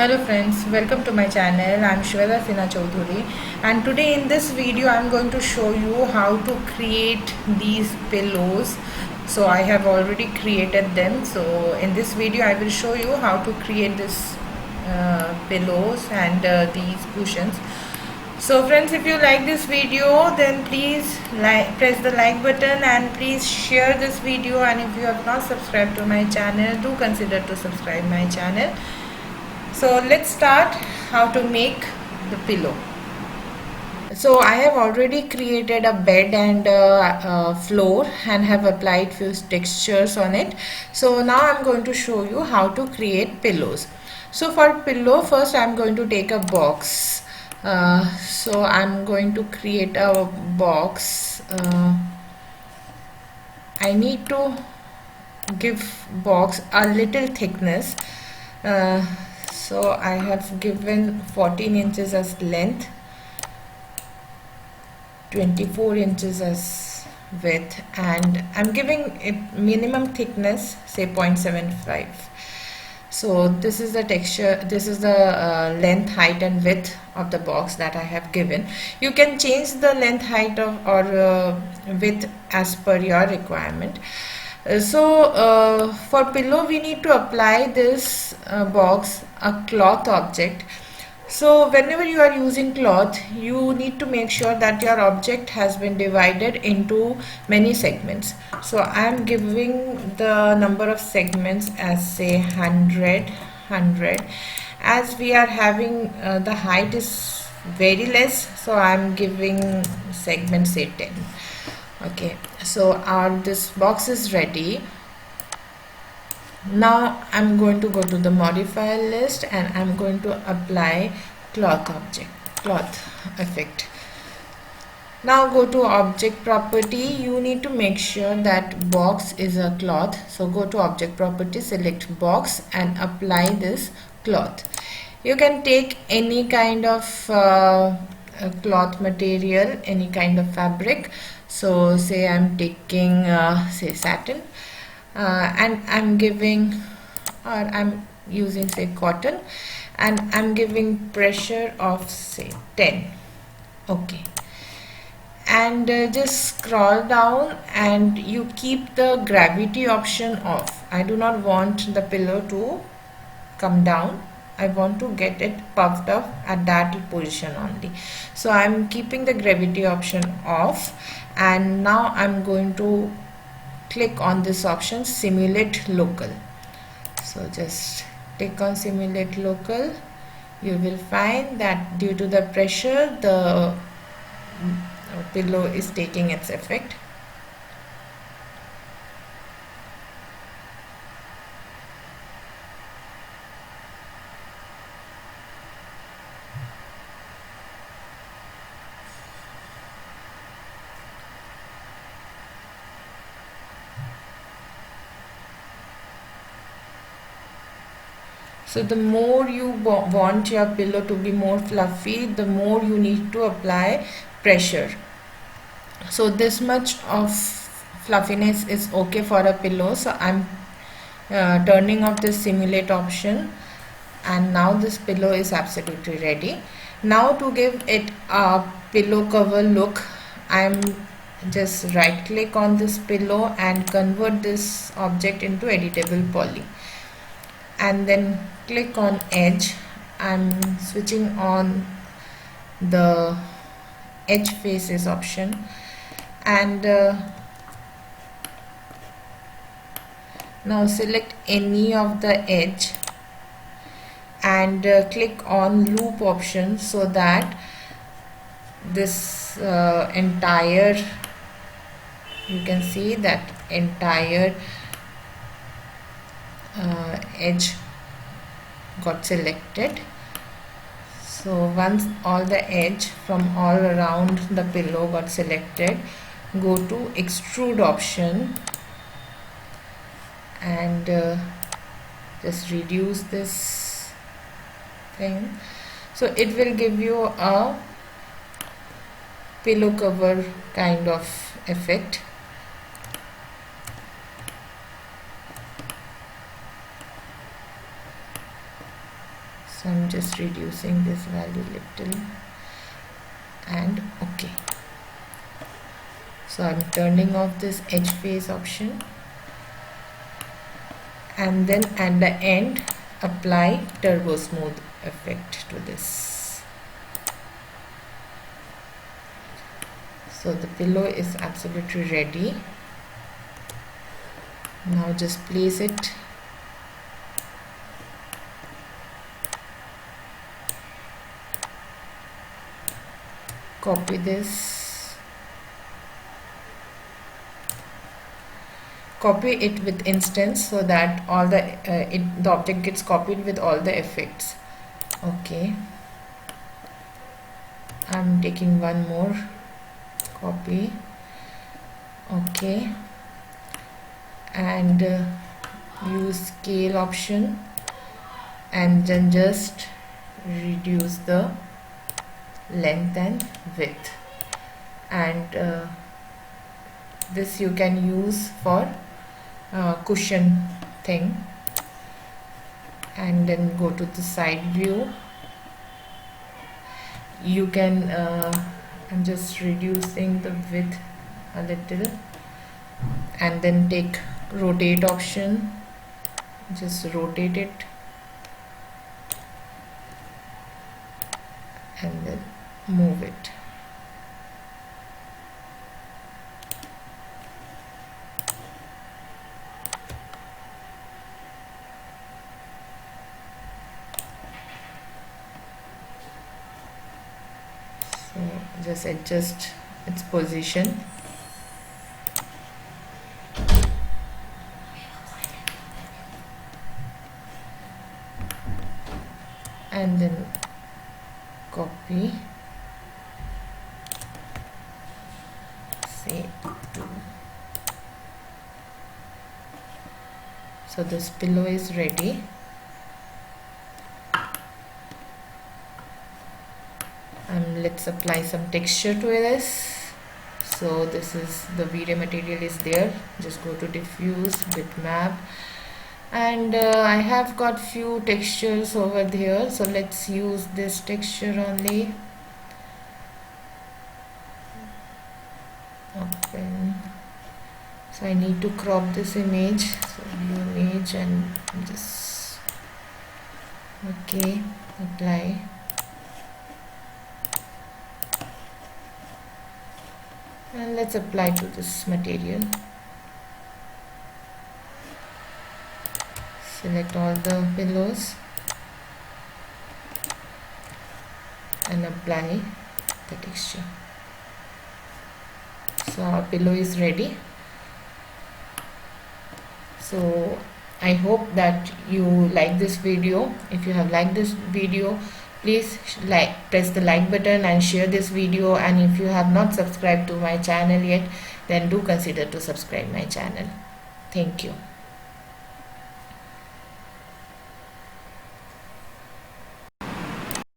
Hello friends, welcome to my channel. I'm Shweta Sina Chaudhuri, and today in this video I'm going to show you how to create these pillows. So I have already created them. So in this video I will show you how to create this pillows and these cushions. So friends, if you like this video, then please press the like button and please share this video, and if you have not subscribed to my channel, do consider to subscribe my channel. So let's start how to make the pillow. So I have already created a bed and floor and have applied few textures on it. So now I'm going to show you how to create pillows. So for pillow, first I'm going to take a box. So I'm going to create a box. I need to give box a little thickness. So I have given 14 inches as length, 24 inches as width, and I'm giving it minimum thickness, say 0.75. So this is the texture, this is the length, height and width of the box that I have given. You can change the length, height of or width as per your requirement. For pillow we need to apply this box a cloth object. So whenever you are using cloth, you need to make sure that your object has been divided into many segments. So I am giving the number of segments as say 100. As we are having the height is very less, so I am giving segment say 10. Okay, so this box is ready. Now I'm going to go to the modifier list and I'm going to apply cloth effect. Now go to object property. You need to make sure that box is a cloth. So go to object property, select box and apply this cloth. You can take any kind of cloth material, any kind of fabric. So say I'm taking say satin, and I'm giving, or I'm using say cotton, and I'm giving pressure of say 10. Okay, and just scroll down and you keep the gravity option off. I do not want the pillow to come down. I want to get it puffed up at that position only. So I'm keeping the gravity option off, and now I'm going to click on this option, simulate local. So just click on simulate local. You will find that due to the pressure, the pillow is taking its effect. So the more you want your pillow to be more fluffy, the more you need to apply pressure. So this much of fluffiness is okay for a pillow. So I'm turning off the simulate option, and now this pillow is absolutely ready. Now to give it a pillow cover look, I'm just right click on this pillow and convert this object into editable poly, and then click on edge. I'm switching on the edge faces option, and now select any of the edge and click on loop option, so that this entire, you can see that entire edge got selected. So once all the edge from all around the pillow got selected, go to extrude option and just reduce this thing. So it will give you a pillow cover kind of effect. So I'm just reducing this value little, and okay. So I'm turning off this edge face option, and then at the end apply turbo smooth effect to this. So the pillow is absolutely ready. Now just place it, copy this, copy it with instance so that all the the object gets copied with all the effects. Okay, I'm taking one more copy. Okay, and use scale option, and then just reduce the length and width, and this you can use for cushion thing. And then go to the side view. You can I'm just reducing the width a little, and then take rotate option, just rotate it, and then move it. So just adjust its position. And then copy, say 2. So this pillow is ready. Let's apply some texture to this. So this is the V-Ray material is there. Just go to diffuse, bitmap, and I have got few textures over here, so let's use this texture only. Open. So I need to crop this image, so view image, and just okay, apply. And let's apply to this material. Select all the pillows and apply the texture. So our pillow is ready. So I hope that you like this video. If you have liked this video, please press the like button and share this video, and if you have not subscribed to my channel yet, then do consider to subscribe my channel. Thank you.